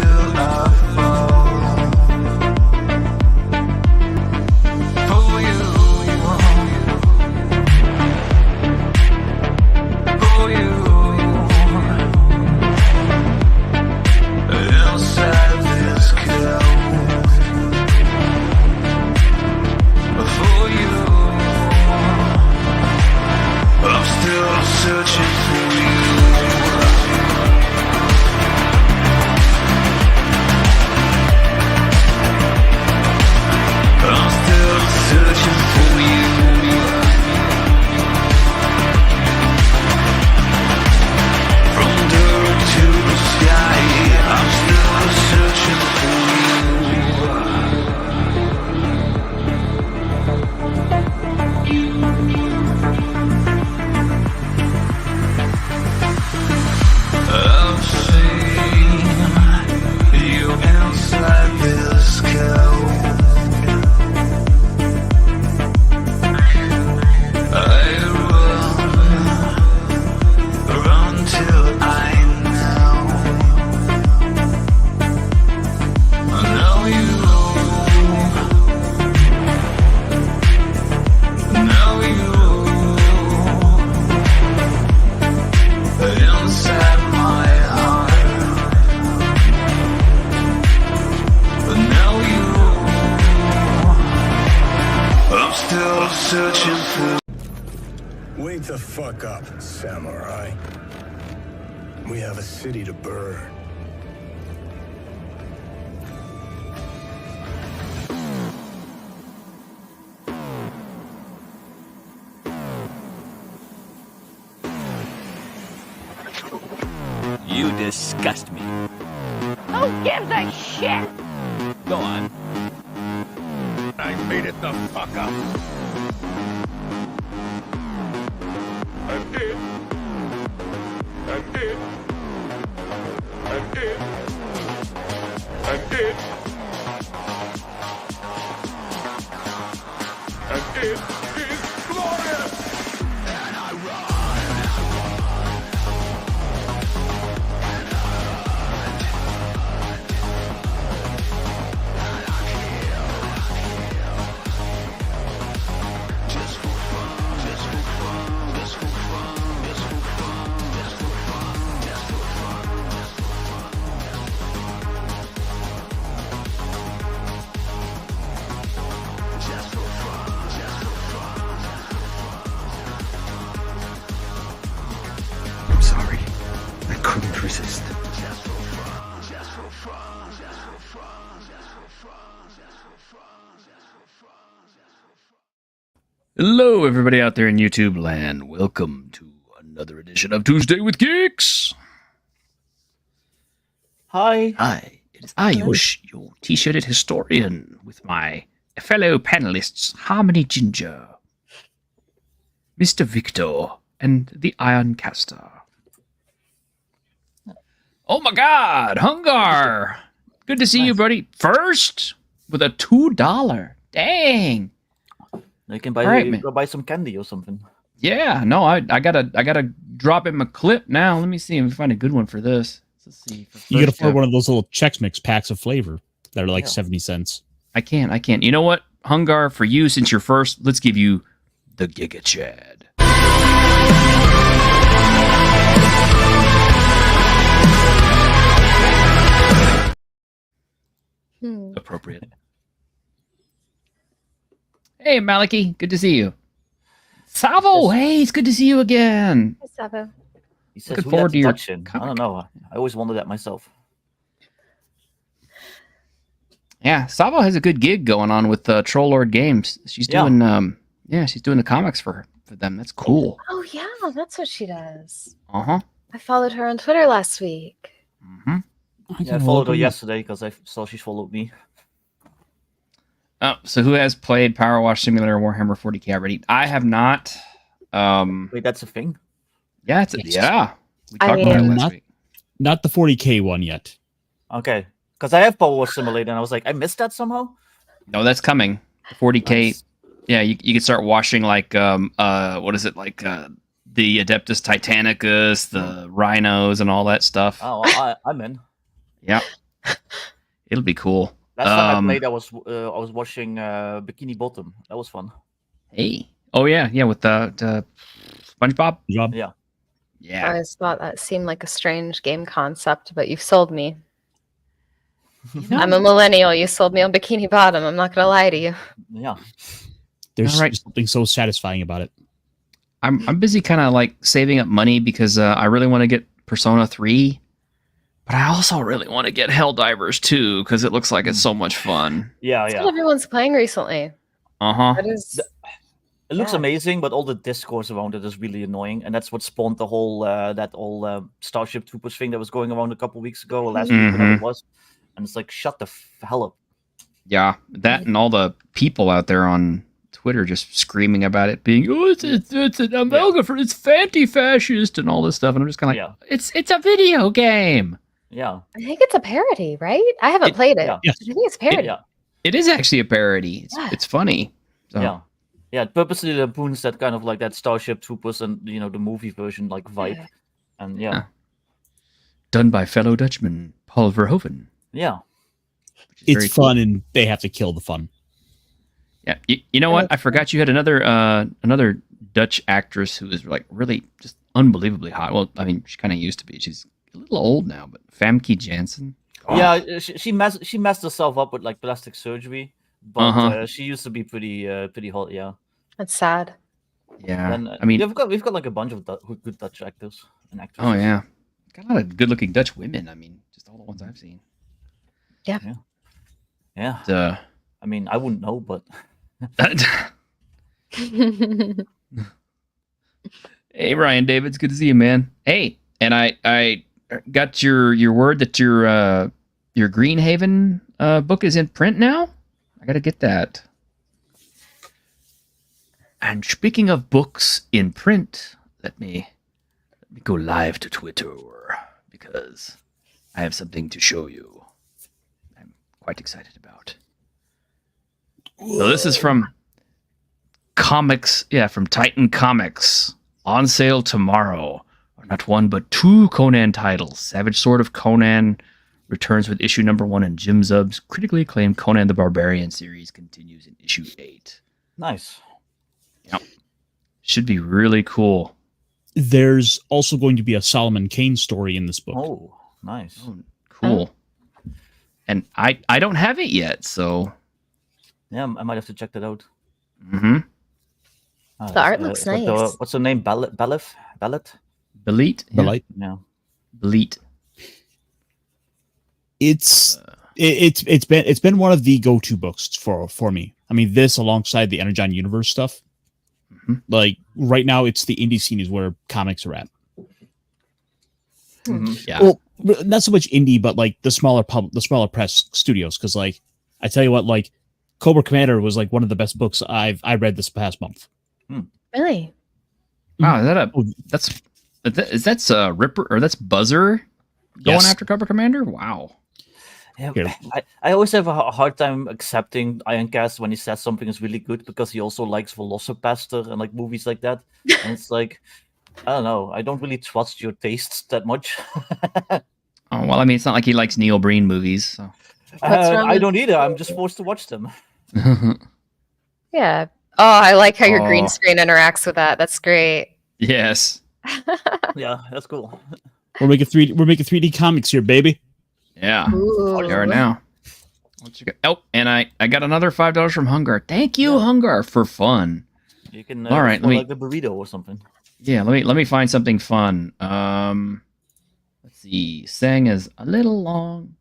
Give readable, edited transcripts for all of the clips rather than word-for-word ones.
till I fall for you, for you. Inside this cold for you, I'm still searching for you. I'm still searching for you. From dirt to the sky, I'm still searching for you. I've seen you inside this cold. I run till I know you, inside my heart. But now I'm still searching for. Wake the fuck up, samurai. We have a city to burn. You disgust me. Who gives a shit? Go on. I made it the fuck up. I did. I did. I did. I did. And it is glorious! And I run. Just for fun, just for fun, just for fun, just for fun, just for fun, just for fun, just for fun. Just for fun, just for fun, just for fun. I'm sorry. I couldn't resist. Just for fun, just for fun, just for fun, just for fun, just for fun, just for fun, just for fun. Hello, everybody out there in YouTube land. Welcome to another edition of Tuesday with Geeks. Hi. Hi, it is I, your t-shirted historian, with my fellow panelists, Harmony Ginger, Mr. Victor, and the Ironcaster. Oh my God, Hungar! Good to see you, buddy. First, with a $2. Dang. You can buy, All right, man. go buy some candy or something. Yeah, no, I gotta drop in my clip now. Let me see if we find a good one for this. Let's see. You can afford one of those little Chex Mix packs of flavor that are like Yeah. 70 cents. I can't. You know what, Hungar, for you, since you're first, let's give you the Giga Chad. Appropriate. Hey, Maliki, good to see you. Savo, hey, it's good to see you again. Hi, Savo. He says, Looking "Who forward let to your touch in?" I comic. don't know. I always wondered that myself. Yeah, Savo has a good gig going on with Troll Lord Games. She's Yeah. doing, she's doing the comics for them. That's cool. Oh, yeah, that's what she does. Uh-huh. I followed her on Twitter last week. Mm-hmm. Yeah, I followed her yesterday because I saw she followed me. Oh, so who has played Power Wash Simulator Warhammer 40k already? I have not. Wait, that's a thing? Yeah, it's Yes. yeah. We I talked about it mean- last week. Not the 40k one yet. Okay. Because I have Power Wash Simulator and I was like, I missed that somehow? No, that's coming. 40k. Nice. Yeah, you can start washing like what is it, like the Adeptus Titanicus, the rhinos, and all that stuff. Oh, well, I'm in. Yeah. It'll be cool. Last time I played, I was watching Bikini Bottom. That was fun. Hey. Oh yeah, with the SpongeBob. Job. Yeah. I Yeah. always thought that seemed like a strange game concept, but you've sold me. I'm a millennial. You sold me on Bikini Bottom. I'm not gonna lie to you. Yeah. There's All right. something so satisfying about it. I'm busy kind of like saving up money because I really want to get Persona 3, but I also really want to get Helldivers 2 because it looks like it's so much fun. Yeah, That's yeah. what everyone's playing recently. Uh-huh. That is. It looks Yeah. amazing, but all the discourse around it is really annoying, and that's what spawned the whole Starship Troopers thing that was going around a couple weeks ago or last week, whatever it was. And it's like, shut the hell up. Yeah, that and all the people out there on Twitter just screaming about it being, oh, it's an amalgam, it's fanti-fascist and all this stuff, and I'm just kind of like, it's a video game. Yeah. I think it's a parody, right? I haven't played it. yeah. Yes. I think it's a parody. Yeah. It is actually a parody. It's funny. So, Yeah. Yeah, it purposely lampoons that kind of like that Starship Troopers and the movie version like vibe. Yeah. And yeah. Done by fellow Dutchman Paul Verhoeven. Yeah. Which is very It's cool. fun, and they have to kill the fun. Yeah, you know what? I forgot you had another Dutch actress who is like really just unbelievably hot. Well, I mean, she kind of used to be. She's a little old now, but Famke Janssen. Oh, Yeah, she messed herself up with like plastic surgery, but she used to be pretty hot, yeah. That's sad. yeah. And I mean, we've got like a bunch of good Dutch actors and actresses. oh yeah, got a lot of good-looking Dutch women. I mean, just all the ones I've seen. Yeah. But, I mean, I wouldn't know, but hey, Ryan David, it's good to see you, man. Hey, and I got your word that your Greenhaven book is in print now. I gotta get that. And speaking of books in print, let me go live to Twitter because I have something to show you. I'm quite excited about. So this is from comics, from Titan Comics. On sale tomorrow. Not one, but two Conan titles. Savage Sword of Conan returns with issue number 1, and Jim Zub's critically acclaimed Conan the Barbarian series continues in issue 8. nice. Yep. Should be really cool. There's also going to be a Solomon Kane story in this book. Oh, nice. Oh, cool. And I don't have it yet, so. Yeah, I might have to check that out. Mm-hmm. The art looks nice. What's her name? Ballet? Belit? The light. Yeah. Belit. It's been one of the go-to books for me. I mean, this alongside the Energon Universe stuff. Mm-hmm. Like right now, it's the indie scene is where comics are at. Yeah. Well, not so much indie, but like the smaller press studios. Because like I tell you what, like Cobra Commander was like one of the best books I read this past month. Really? Wow, that's Ripper or that's Buzzer going Yes. after Cobra Commander? Wow. Yeah, Here. I always have a hard time accepting Ironcast when he says something is really good because he also likes Velocipaster and like movies like that. And it's like, I don't know, I don't really trust your tastes that much. Oh, well, I mean, it's not like he likes Neil Breen movies. So. What's wrong I with- don't either. I'm just forced to watch them. Yeah. Oh, I like how your Oh. green screen interacts with that. That's great. Yes. Yeah, that's cool. We're making 3D comics here, baby. Yeah. Ooh. They are now. What you got? Oh, and I got another $5 from Hungar. Thank you, Hungar, for fun. You can All right, for, let me- like the burrito or something. Yeah, let me find something fun. Let's see. Sang is a little long.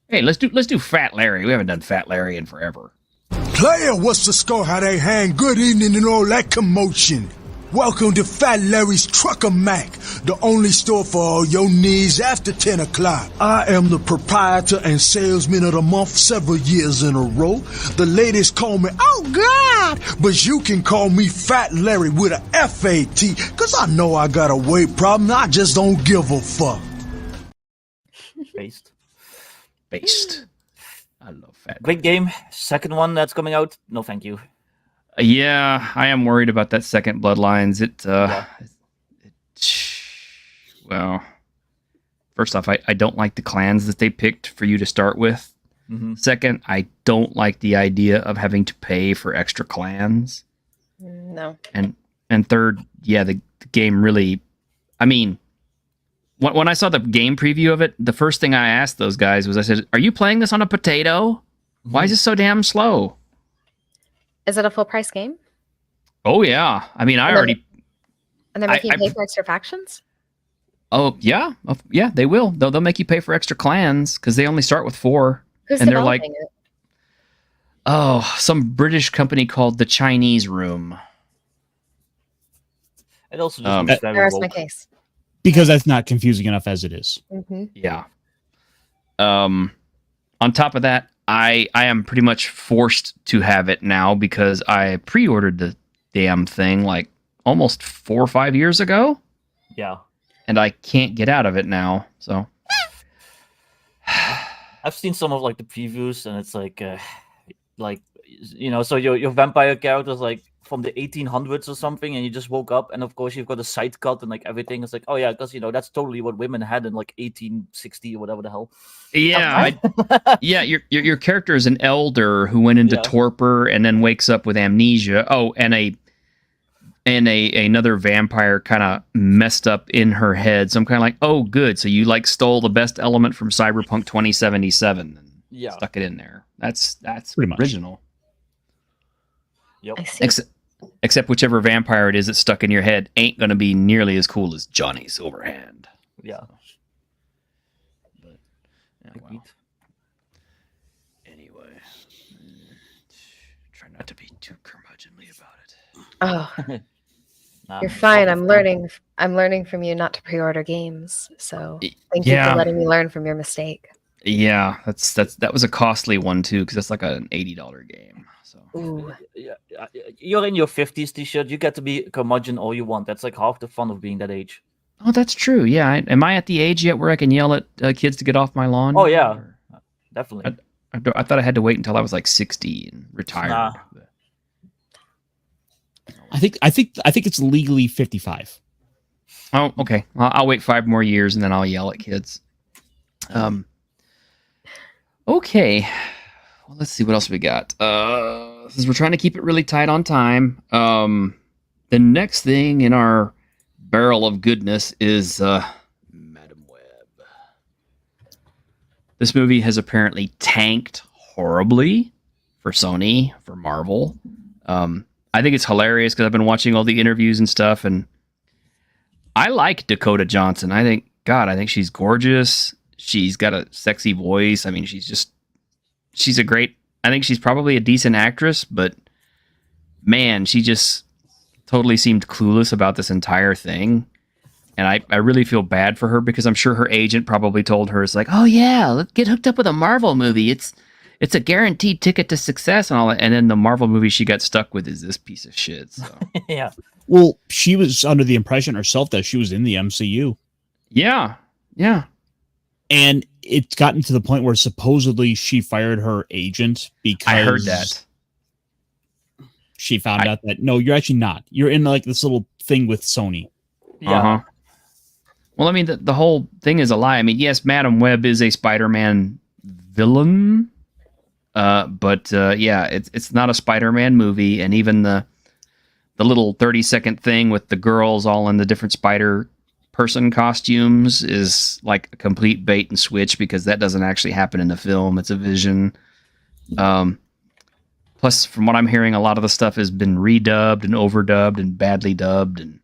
Hey, let's do Fat Larry. We haven't done Fat Larry in forever. Player, what's the score? How they hang? Good evening and all that commotion. Welcome to Fat Larry's Trucker Mac, the only store for all your needs after 10 o'clock. I am the proprietor and salesman of the month several years in a row. The ladies call me, oh God, but you can call me Fat Larry with a F-A-T, cause I know I got a weight problem, I just don't give a fuck. Based. I love Fat. Great game. Second one that's coming out. No, thank you. Yeah, I am worried about that second Bloodlines. Well, first off, I don't like the clans that they picked for you to start with. Mhm. Second, I don't like the idea of having to pay for extra clans. No. And third, yeah, the game really. I mean, when I saw the game preview of it, the first thing I asked those guys was, I said, "Are you playing this on a potato? Why is it so damn slow?" Is it a full price game? Oh yeah, I mean, And they're making you pay for extra factions? Oh yeah, they will. They'll make you pay for extra clans because they only start with 4. Who's and they're like, developing it? oh, some British company called the Chinese Room. It also just looks very There's my woke. case. Because that's not confusing enough as it is. Mm-hmm. Yeah. On top of that, I am pretty much forced to have it now because I pre-ordered the damn thing like almost 4 or 5 years ago, Yeah. and I can't get out of it now. So I've seen some of like the previews, and it's like so your vampire character's like from the 1800s or something, and you just woke up, and of course you've got a side cut and like everything. It's like, oh yeah, because that's totally what women had in like 1860 or whatever the hell. yeah, yeah. Your character is an elder who went into torpor and then wakes up with amnesia. Oh, and another vampire kind of messed up in her head. So I'm kind of like, oh, good. So you like stole the best element from Cyberpunk 2077 and stuck it in there. That's Pretty much. original. Yep. I see. Except whichever vampire it is that's stuck in your head ain't going to be nearly as cool as Johnny Silverhand. Yeah. But, yeah, well. Agreed. Anyway, try not to be too curmudgeonly about it. Oh, Nah, you're fine. it's I'm fine. learning from you not to pre-order games. So thank you Yeah. for letting me learn from your mistake. Yeah, that was a costly one too because it's like an $80 game. So Ooh. Yeah, you're in your 50s, T-shirt. You get to be a curmudgeon all you want. That's like half the fun of being that age. oh, that's true. Yeah, am I at the age yet where I can yell at kids to get off my lawn? Oh yeah, Or- definitely. I thought I had to wait until I was like 60 and retired. Nah. I think it's legally 55. Oh, okay. I'll wait 5 more years and then I'll yell at kids. Okay. Well, let's see what else we got. Since we're trying to keep it really tight on time, the next thing in our barrel of goodness is Madam Web. This movie has apparently tanked horribly for Sony, for Marvel. I think it's hilarious because I've been watching all the interviews and stuff, and I like Dakota Johnson. I think she's gorgeous. She's got a sexy voice. I mean, she's a great, I think she's probably a decent actress, but man, she just totally seemed clueless about this entire thing. And I really feel bad for her because I'm sure her agent probably told her, it's like, oh yeah, let's get hooked up with a Marvel movie. It's a guaranteed ticket to success and all that. And then the Marvel movie she got stuck with is this piece of shit. So Yeah. Well, she was under the impression herself that she was in the MCU. yeah. And it's gotten to the point where supposedly she fired her agent because I heard that. She found out that no, you're actually not. You're in like this little thing with Sony. Yeah. Uh-huh. Well, I mean, the whole thing is a lie. I mean, yes, Madam Web is a Spider-Man villain, but yeah, it's not a Spider-Man movie, and even the little 30-second thing with the girls all in the different Spider-Person costumes is like a complete bait and switch because that doesn't actually happen in the film. It's a vision. Plus, from what I'm hearing, a lot of the stuff has been redubbed and overdubbed and badly dubbed. And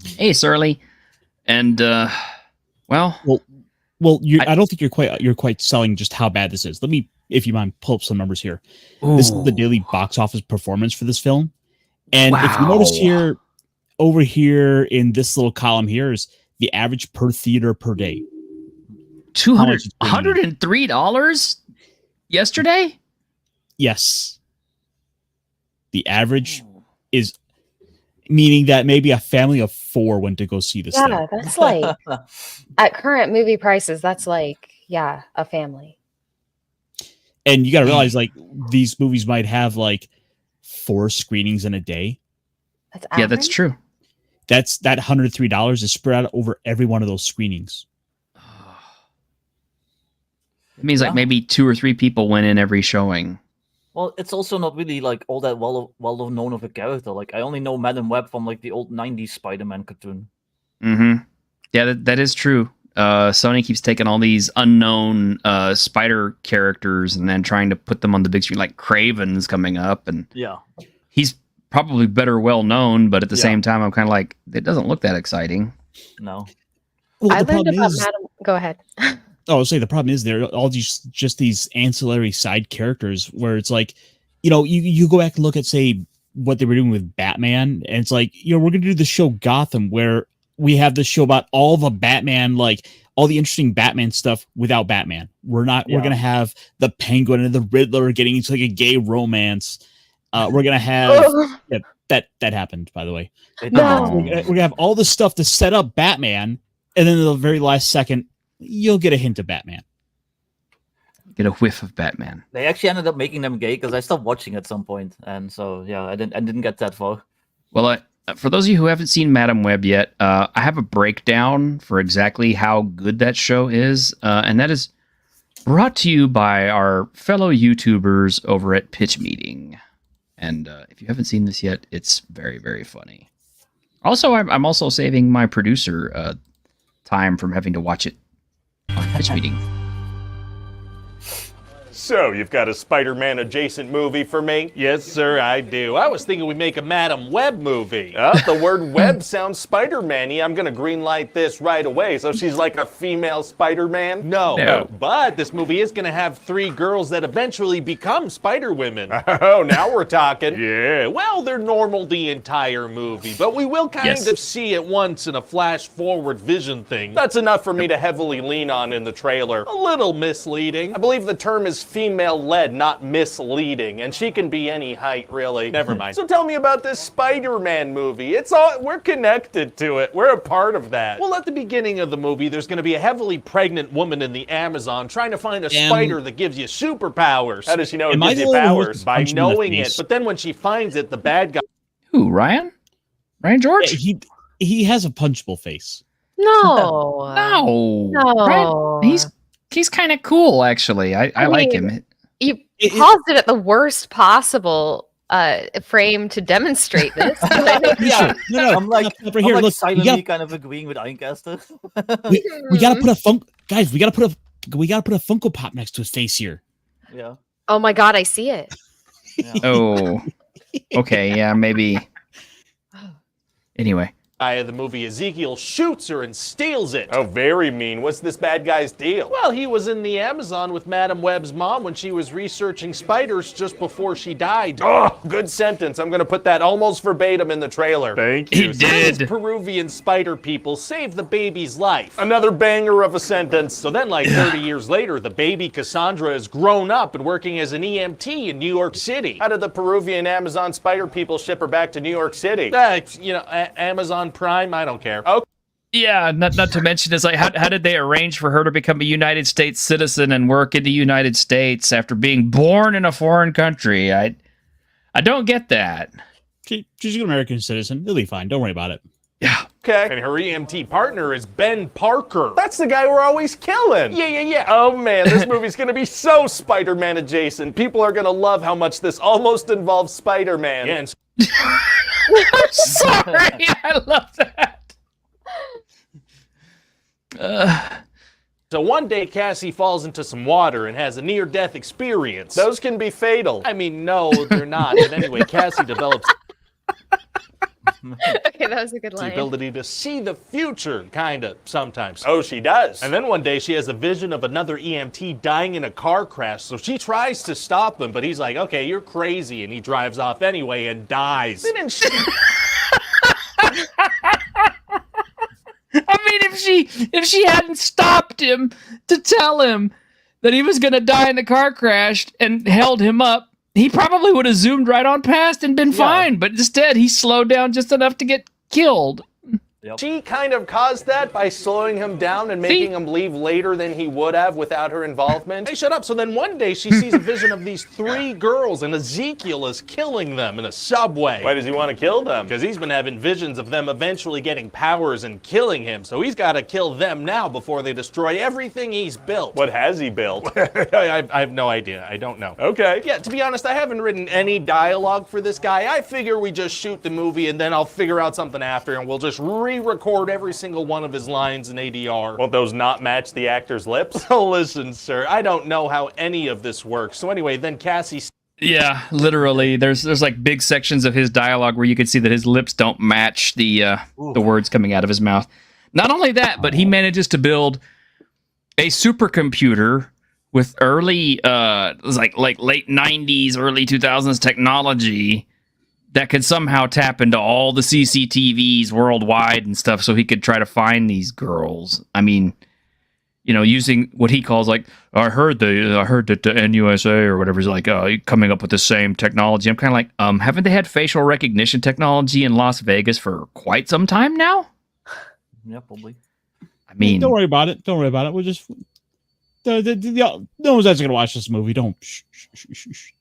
hey, Surly. And well, I don't think you're quite selling just how bad this is. Let me, if you mind, pull up some numbers here. This is the daily box office performance for this film, and if you notice here, over here in this little column here is the average per theater per day. $103 yesterday. Yes, the average is. Meaning that maybe a family of 4 went to go see this thing. Yeah, that's like at current movie prices, that's like, yeah, a family. And you got to realize, like, these movies might have like 4 screenings in a day. That's Yeah, that's true. That $103 is spread out over every one of those screenings. It means like maybe 2 or 3 people went in every showing. Well, it's also not really like all that well known of a character. Like I only know Madam Web from like the old '90s Spider-Man cartoon. Mm-hmm. Yeah, that is true. Sony keeps taking all these unknown spider characters and then trying to put them on the big screen. Like Kraven's coming up, and he's probably better well known, but at the same time, I'm kind of like, it doesn't look that exciting. No. Well, I learned about Madam. Go ahead. I'll say the problem is there are all just these ancillary side characters where it's like, you go back and look at, say, what they were doing with Batman, and it's like, we're going to do the show Gotham, where we have the show about all the Batman, like all the interesting Batman stuff without Batman. We're going to have the Penguin and the Riddler getting into like a gay romance. We're going to have that happened, by the way. No. We're going to have all the stuff to set up Batman, and then at the very last second, you'll get a hint of Batman. Get a whiff of Batman. They actually ended up making them gay because I stopped watching at some point, and so I didn't get that far. Well, for those of you who haven't seen Madam Web yet, I have a breakdown for exactly how good that show is, and that is brought to you by our fellow YouTubers over at Pitch Meeting. And if you haven't seen this yet, it's very, very funny. Also, I'm also saving my producer time from having to watch it on Pitch Meeting. So, you've got a Spider-Man adjacent movie for me? Yes, sir, I do. I was thinking we'd make a Madam Web movie. The word web sounds Spider-Man-y. I'm gonna greenlight this right away. So she's like a female Spider-Man? No. But this movie is gonna have 3 girls that eventually become Spider-Women. Oh, now we're talking. Yeah, well, they're normal the entire movie, but we will kind of see it once in a flash-forward vision thing. That's enough for me to heavily lean on in the trailer. A little misleading. I believe the term is female-led, not misleading, and she can be any height, really. Never mind. So tell me about this Spider-Man movie. We're connected to it. We're a part of that. Well, at the beginning of the movie, there's going to be a heavily pregnant woman in the Amazon trying to find a spider that gives you superpowers. How does she know it gives you powers? By knowing it. But then when she finds it, the bad guy... Who, Ryan? Ryan George? He has a punchable face. No. Ryan, he's kind of cool, actually. I like him. You paused it at the worst possible frame to demonstrate this. No. I'm like Look, silently kind of agreeing with Ironcaster. we gotta put a we gotta put a Funko Pop next to his face here. Yeah. Oh my God, I see it. Yeah. Oh. Okay, yeah, maybe. Anyway. The movie, Ezekiel shoots her and steals it. Oh, very mean. What's this bad guy's deal? Well, he was in the Amazon with Madam Web's mom when she was researching spiders just before she died. Oh, good sentence. I'm going to put that almost verbatim in the trailer. Thank you. He did. These Peruvian spider people saved the baby's life. Another banger of a sentence. So then, like 30 years later, the baby Cassandra is grown up and working as an EMT in New York City. How did the Peruvian Amazon spider people ship her back to New York City? Amazon Prime, I don't care. Okay. Yeah, not to mention, it's like, how did they arrange for her to become a United States citizen and work in the United States after being born in a foreign country? I don't get that. She's an American citizen. It'll be fine. Don't worry about it. Yeah. Okay. And her EMT partner is Ben Parker. That's the guy we're always killing. Yeah. Oh man, this movie's gonna be so Spider-Man adjacent. People are gonna love how much this almost involves Spider-Man. Yeah, I'm sorry. I love that. So one day Cassie falls into some water and has a near-death experience. Those can be fatal. I mean, no, they're not. But anyway, Cassie develops Okay, that was a good line. the ability to see the future, kinda, sometimes. Oh, she does. And then one day she has a vision of another EMT dying in a car crash, so she tries to stop him, but he's like, okay, you're crazy, and he drives off anyway and dies. Didn't she... I mean, if she hadn't stopped him to tell him that he was going to die in the car crash and held him up, he probably would have zoomed right on past and been fine. But instead, he slowed down just enough to get killed. Yep. She kind of caused that by slowing him down and making him leave later than he would have without her involvement. Hey, shut up. So then one day she sees a vision of these 3 girls and Ezekiel is killing them in a subway. Why does he want to kill them? Because he's been having visions of them eventually getting powers and killing him. So he's got to kill them now before they destroy everything he's built. What has he built? I have no idea. I don't know. Okay. Yeah, to be honest, I haven't written any dialogue for this guy. I figure we just shoot the movie and then I'll figure out something after and we'll just re-record every single one of his lines in ADR. Won't those not match the actor's lips? Oh, listen, sir, I don't know how any of this works. So anyway, then Cassie... Yeah, literally. There's like big sections of his dialogue where you could see that his lips don't match the words coming out of his mouth. Not only that, but he manages to build a supercomputer with early, like late 90s, early 2000s technology that could somehow tap into all the CCTVs worldwide and stuff so he could try to find these girls. I mean, you know, using what he calls like, I heard that the NUSA or whatever is like, coming up with the same technology. I'm kind of like, haven't they had facial recognition technology in Las Vegas for quite some time now? Yeah, probably. I mean, don't worry about it. Don't worry about it. We'll just no one's actually gonna watch this movie. Don't. Shh.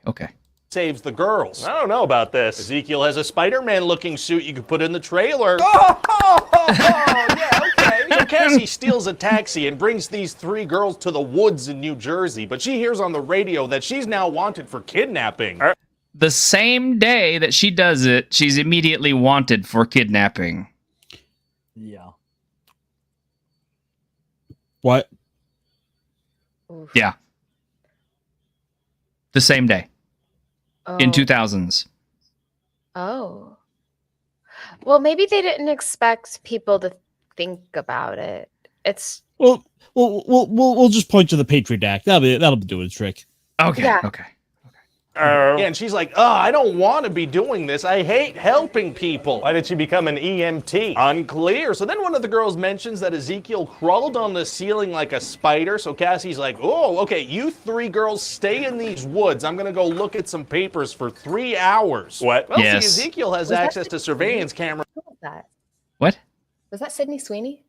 Okay. saves the girls. I don't know about this. Ezekiel has a Spider-Man looking suit you could put in the trailer. Oh, yeah, okay. So Cassie steals a taxi and brings these 3 girls to the woods in New Jersey, but she hears on the radio that she's now wanted for kidnapping. The same day that she does it, she's immediately wanted for kidnapping. Yeah. What? Yeah. The same day. Oh. In 2000s. Oh. Well, maybe they didn't expect people to think about it. It's we'll just point to the Patriot Act. That'll do its trick. Okay. Yeah. Okay. Yeah, and she's like, I don't want to be doing this. I hate helping people. Why did she become an EMT? Unclear. So then one of the girls mentions that Ezekiel crawled on the ceiling like a spider. So Cassie's like, oh, okay, you 3 girls stay in these woods. I'm going to go look at some papers for 3 hours. What? Well, Yes. see, Ezekiel has access to surveillance cameras. Who was that? What? Was that Sydney Sweeney?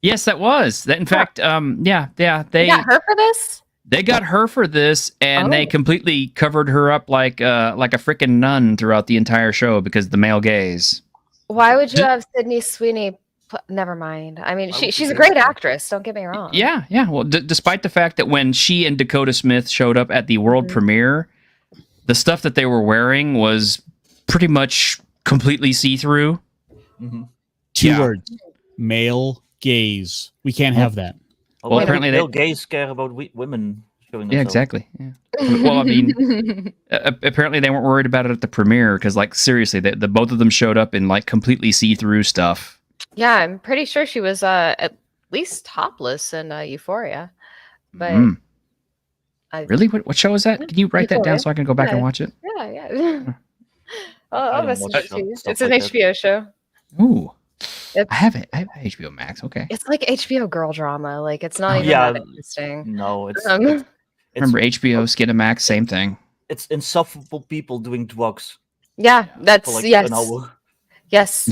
Yes, that was. That in fact, they You got her for this? They got her for this, and they completely covered her up like a freaking nun throughout the entire show because of the male gaze. Why would you have Sydney Sweeney? Never mind. I mean, she's a great actress. Don't get me wrong. Yeah. Well, despite the fact that when she and Dakota Smith showed up at the world premiere, the stuff that they were wearing was pretty much completely see-through. Mm-hmm. 2 words: male gaze. We can't have that. Well, apparently male gays care about women showing themselves. Yeah, exactly. Yeah. Well, I mean, apparently they weren't worried about it at the premiere because, like, seriously, the both of them showed up in like completely see-through stuff. Yeah, I'm pretty sure she was at least topless in Euphoria. But Really, what show is that? Can you write that down so I can go back and watch it? Yeah. I'll message it to you. It's an like HBO show. Ooh. It's, I have it. I have HBO Max. Okay. It's like HBO girl drama. Like it's not even Yeah. that interesting. No, it's Remember HBO, Skinamax, same thing. it's insufferable people doing drugs Yeah, that's for like yes. an hour. Yes.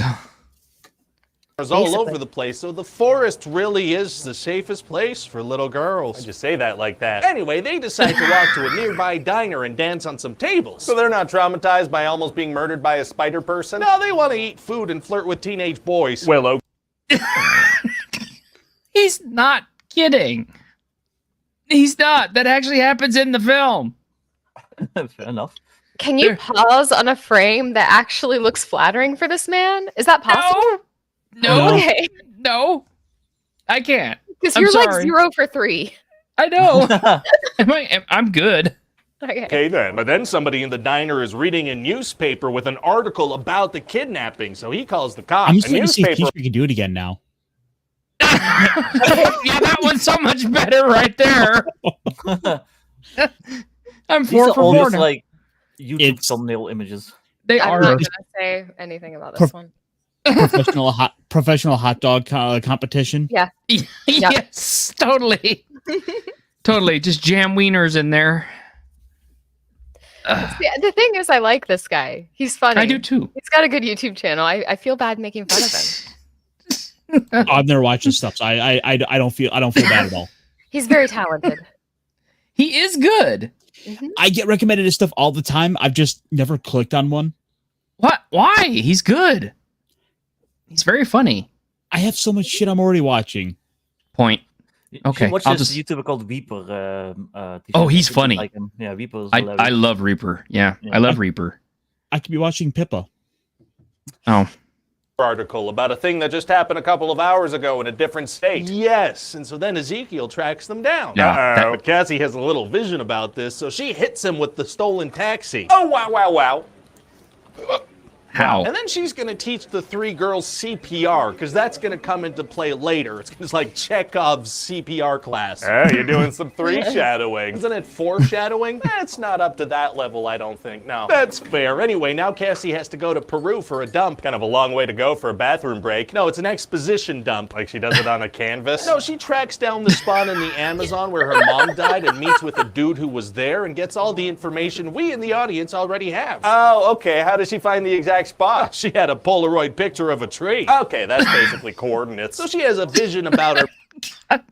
All over the place, so the forest really is the safest place for little girls. Why'd you say that like that? Anyway, they decide to walk to a nearby diner and dance on some tables. So they're not traumatized by almost being murdered by a spider person? No, they want to eat food and flirt with teenage boys. Well, He's not kidding. He's not. That actually happens in the film. Fair enough. Can you pause on a frame that actually looks flattering for this man? Is that possible? No. Okay. No. I can't. Because I'm you're like sorry. 0 for 3. I know. I'm good. Okay. then. But then somebody in the diner is reading a newspaper with an article about the kidnapping, so he calls the cops. I'm A starting to see if newspaper. Keisha can do it again now. Yeah, that one's so much better right there. I'm These 4 are for all 4 just now. like YouTube It's- thumbnail images. They I'm are. not going to say anything about this one. Professional hot dog competition. Yeah. Yes, totally. Totally. Just jam wieners in there. The thing is, I like this guy. He's funny. I do too. He's got a good YouTube channel. I feel bad making fun of him. I've never watched his stuff, so I don't feel bad at all. He's very talented. He is good. I get recommended his stuff all the time. I've just never clicked on one. What? Why? He's good. He's very funny. I have so much shit I'm already watching. Point. You Okay, should watch I'll this just- YouTuber called Reaper. Oh, he's I think you funny. Like him. Yeah, Reaper is I hilarious. love Reaper. Yeah, Yeah. I love Reaper. I could be watching Pippa. Oh, Article about a thing that just happened a couple of hours ago in a different state. Yes, and so then Ezekiel tracks them down. Yeah, But Cassie has a little vision about this, so she hits him with the stolen taxi. Oh, wow. how? And then she's going to teach the three girls CPR, because that's going to come into play later. It's like Chekhov's CPR class. Oh, you're doing some three shadowing. Isn't it foreshadowing? It's not up to that level, I don't think. No. That's fair. Anyway, now Cassie has to go to Peru for a dump. Kind of a long way to go for a bathroom break. No, it's an exposition dump, like she does it on a canvas. No, she tracks down the spot in the Amazon where her mom died and meets with a dude who was there and gets all the information we in the audience already have. Oh, okay. How does she find the exact spot? She had a Polaroid picture of a tree. Okay, that's basically coordinates. So she has a vision about her.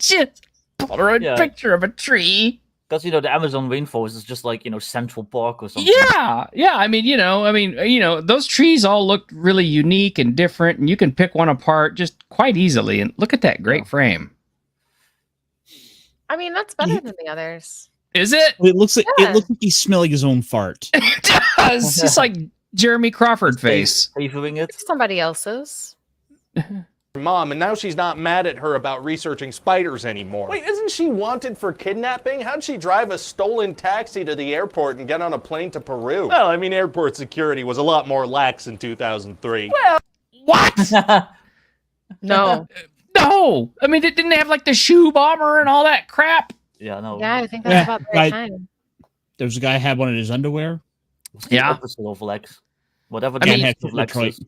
Shit. Polaroid picture of a tree. Because the Amazon rainforest is just like Central Park or something. Yeah. I mean, those trees all look really unique and different, and you can pick one apart just quite easily. And look at that great frame. I mean, that's better than the others. Is it? It looks like he's smelling his own fart. It does. It's like Jeremy Crawford face. Favoring it. Somebody else's. Mom, and now she's not mad at her about researching spiders anymore. Wait, isn't she wanted for kidnapping? How'd she drive a stolen taxi to the airport and get on a plane to Peru? Well, I mean, airport security was a lot more lax in 2003. Well, What? No. No. I mean, it didn't have like the shoe bomber and all that crap. Yeah, no. Yeah, I think that's about the right right. time. There's a guy who had one in his underwear. Yeah. Opposite of Lex. Whatever I mean, the opposite of Lex Detroit. is.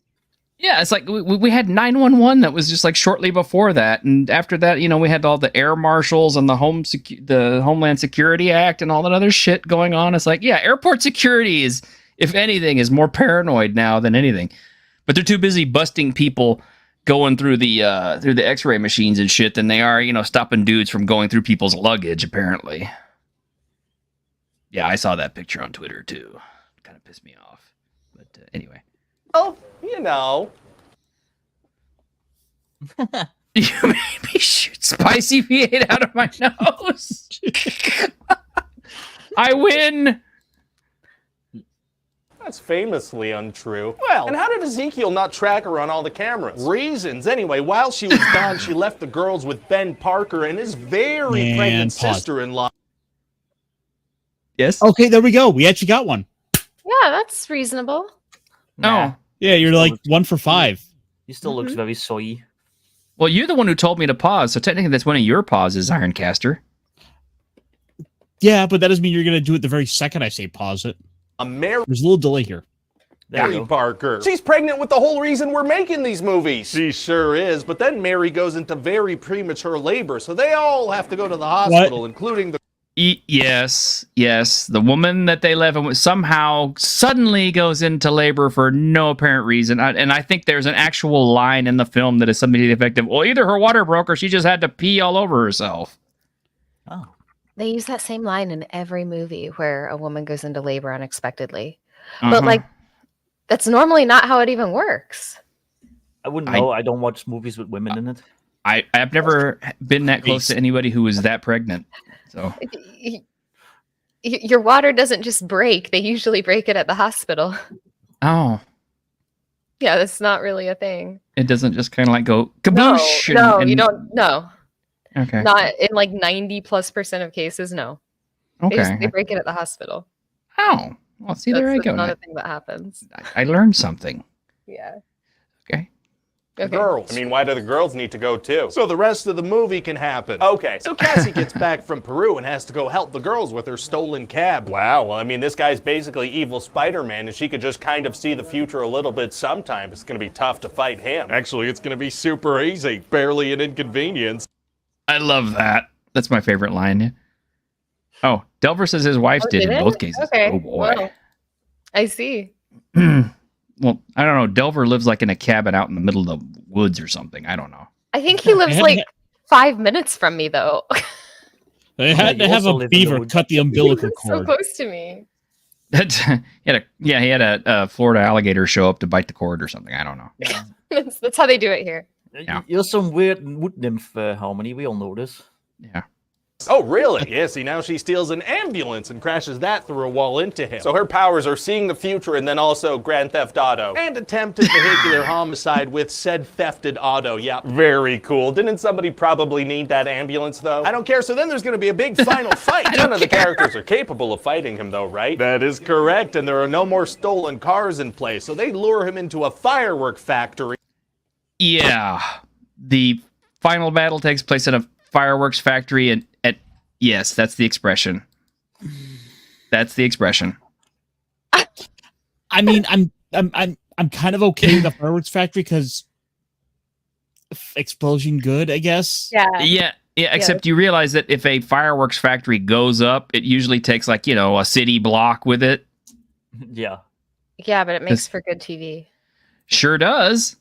Yeah, it's like we had 911 that was just like shortly before that, and after that, we had all the air marshals and the Homeland Security Act and all that other shit going on. It's like, yeah, airport security is, if anything, is more paranoid now than anything. But they're too busy busting people going through the X-ray machines and shit than they are, stopping dudes from going through people's luggage. Apparently. Yeah, I saw that picture on Twitter too. Kind of pissed me off. But anyway. oh, you know. You made me shoot spicy V8 out of my nose. I win. That's famously untrue. Well, and how did Ezekiel not track her on all the cameras? Reasons. Anyway, while she was gone, she left the girls with Ben Parker and his very pregnant pause. sister-in-law. Yes. Okay, there we go. We actually got one. Yeah, that's reasonable. No. Yeah, you're like 1 for 5. He still looks very soy. Well, you're the one who told me to pause, so technically that's one of your pauses, Ironcaster. Yeah, but that doesn't mean you're going to do it the very second I say pause it. Mary There's a little delay here. There you go. Parker. She's pregnant with the whole reason we're making these movies. She sure is, but then Mary goes into very premature labor, so they all have to go to the hospital, including the... Yes. The woman that they left with somehow suddenly goes into labor for no apparent reason. And I think there's an actual line in the film that is something to the effect of, well, either her water broke or she just had to pee all over herself. Oh. They use that same line in every movie where a woman goes into labor unexpectedly. But like, that's normally not how it even works. I wouldn't know. I don't watch movies with women in it. I've never been that close to anybody who was that pregnant. So your water doesn't just break. They usually break it at the hospital. Oh. Yeah, that's not really a thing. It doesn't just kind of like go kaboosh. No, you don't. No. Okay. Not in like 90+% of cases. No. Okay. They break it at the hospital. Oh. Well, see, there I go. That's not a thing that happens. I learned something. Yeah. Okay. Girls. I mean, why do the girls need to go too? So the rest of the movie can happen. Okay, so Cassie gets back from Peru and has to go help the girls with her stolen cab. Wow, well, I mean, this guy's basically evil Spider-Man, and she could just kind of see the future a little bit sometime. It's gonna be tough to fight him. Actually, it's gonna be super easy. Barely an inconvenience. I love that. That's my favorite line. Oh, Delver says his wife did in both cases. Okay. Oh boy. Well, I see. Well, I don't know. Delver lives like in a cabin out in the middle of the woods or something. I don't know. I think he lives like 5 minutes from me, though. They had to have a beaver cut the umbilical So cord. close to me. He had a Florida alligator show up to bite the cord or something. I don't know. That's how they do it here. Yeah. You're some weird wood nymph, Harmony. We all know this. Yeah. Oh, really? Yeah, see, now she steals an ambulance and crashes that through a wall into him. So her powers are seeing the future and then also Grand Theft Auto. And attempted vehicular homicide with said thefted auto. Yeah, very cool. Didn't somebody probably need that ambulance, though? I don't care. So then there's going to be a big final fight. None of the characters are capable of fighting him, though, right? That is correct. And there are no more stolen cars in play. So they lure him into a firework factory. Yeah. The final battle takes place at a fireworks factory and yes, that's the expression. That's the expression. I mean, I'm kind of okay with the fireworks factory because explosion good, I guess. Yeah. Except you realize that if a fireworks factory goes up, it usually takes like, a city block with it. Yeah. Yeah, but it makes for good TV. Sure does.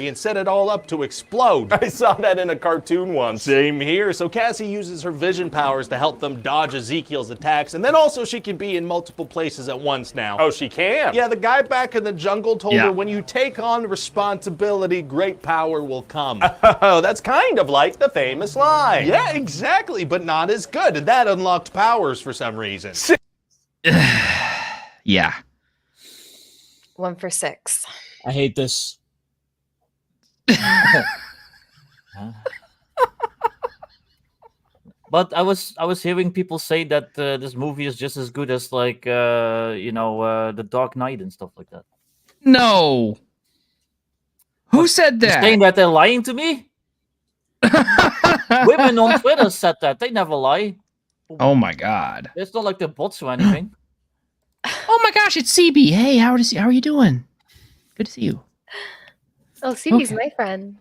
And set it all up to explode. I saw that in a cartoon once. Same here. So Cassie uses her vision powers to help them dodge Ezekiel's attacks, and then also she can be in multiple places at once now. Oh, she can? Yeah, the guy back in the jungle told her when you take on responsibility, great power will come. Oh, that's kind of like the famous line. Yeah, exactly, but not as good. And that unlocked powers for some reason. Yeah. 1 for 6. I hate this. But I was hearing people say that this movie is just as good as like The Dark Knight and stuff like that. No. Who said You're that? saying that they're lying to me? Women on Twitter said that. They never lie. Oh my god. It's not like they're bots or anything. Oh my gosh, it's CB. Hey, how are you doing? Good to see you. Oh, CB's my friend.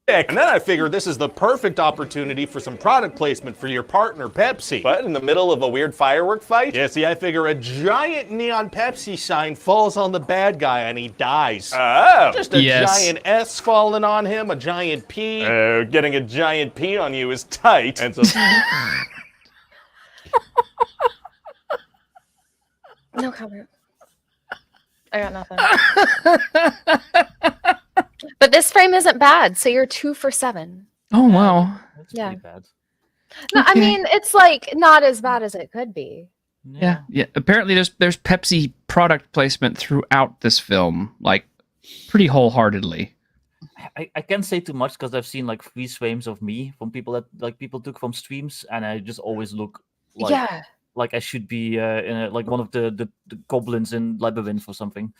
And then I figured this is the perfect opportunity for some product placement for your partner, Pepsi. But in the middle of a weird firework fight? Yeah, see, I figure a giant neon Pepsi sign falls on the bad guy and he dies. Oh. Just a giant S falling on him, a giant P. Getting a giant P on you is tight. And so... No comment. I got nothing. But this frame isn't bad, so you're 2 for 7. Oh wow. That's Yeah. pretty bad. No, I mean it's like not as bad as it could be. Yeah. Apparently, there's Pepsi product placement throughout this film, like pretty wholeheartedly. I can't say too much because I've seen like freeze frames of me from people that like people took from streams, and I just always look like I should be in like one of the goblins in Labyrinth or something.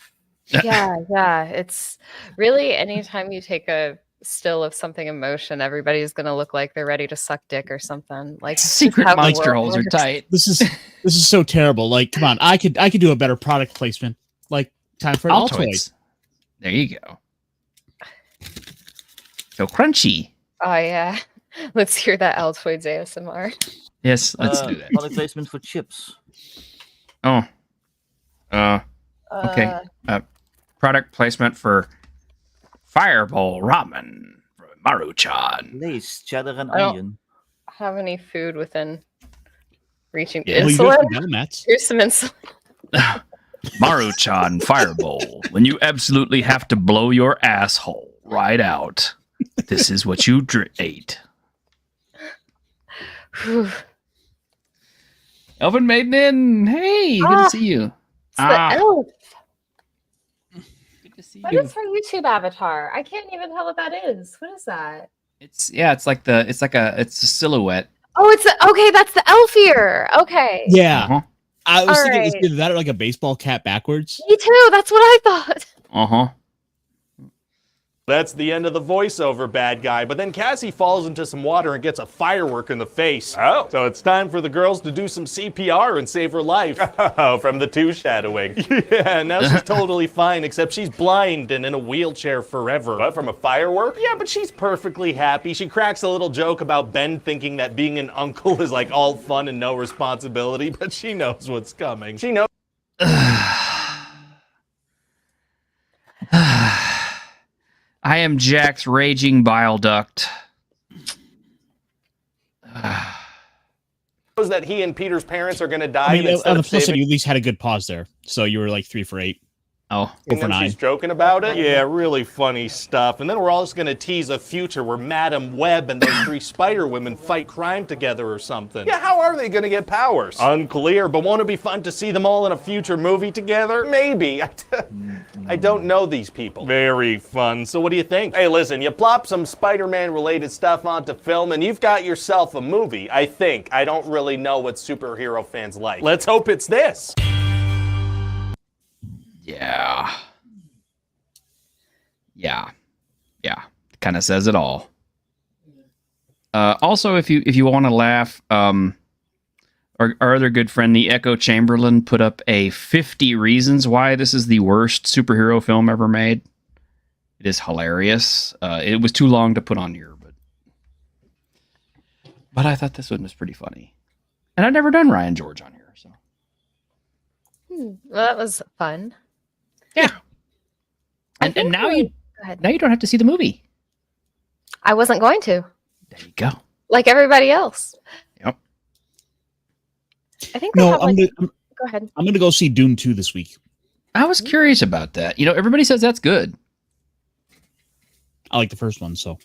Yeah. It's really anytime you take a still of something in motion, everybody's gonna look like they're ready to suck dick or something. Like secret monster holes are tight. This is so terrible. Like, come on, I could do a better product placement. Like, time for Altoids. There you go. So crunchy. Oh yeah. Let's hear that Altoids ASMR. Yes, let's do that. Product placement for chips. Oh. Okay. Product placement for Fireball Ramen from Maruchan. Lace, cheddar, and I don't onion. have any food within reaching Yeah. Well, you got insulin. some Mats. Here's some insulin. Maruchan Fireball. When you absolutely have to blow your asshole right out, this is what you ate. Elven Maiden in. Hey, good to see you. It's the elf. Good to see What you. is her YouTube avatar? I can't even tell what that is. What is that? It's a silhouette. Oh, okay. That's the elf ear. Okay. Yeah. Uh-huh. I was thinking it's Alright. either that or like a baseball cap backwards. Me too. That's what I thought. Uh-huh. That's the end of the voiceover, bad guy. But then Cassie falls into some water and gets a firework in the face. Oh. So it's time for the girls to do some CPR and save her life. Oh, from the two shadowing. Yeah, now she's totally fine, except she's blind and in a wheelchair forever. What, from a firework? Yeah, but she's perfectly happy. She cracks a little joke about Ben thinking that being an uncle is like all fun and no responsibility, but she knows what's coming. She knows I am Jack's raging bile duct. That he and Peter's parents are going to die. I mean, instead on the of plus side, saving- you at least had a good pause there. So you were like 3 for 8. Oh, 4 And for then 9. she's joking about it? Yeah, really funny stuff. And then we're also going to tease a future where Madam Web and those 3 Spider Women fight crime together or something. Yeah, how are they going to get powers? Unclear, but won't it be fun to see them all in a future movie together? Maybe. I don't know these people. Very fun. So what do you think? Hey, listen, you plop some Spider-Man related stuff onto film and you've got yourself a movie, I think. I don't really know what superhero fans like. Let's hope it's this. Yeah. Kind of says it all. Also, if you want to laugh, our other good friend, the Echo Chamberlain, put up a 50 reasons why this is the worst superhero film ever made. It is hilarious. It was too long to put on here, but I thought this one was pretty funny. And I've never done Ryan George on here, so. Well, that was fun. Yeah. And now Go you ahead. don't have to see the movie. I wasn't going to. There you go. Like everybody else. Yep. I think they No, have I'm like... gonna, Go ahead. I'm gonna go see Dune 2 this week. I was curious about that. Everybody says that's good. I like the first one, so.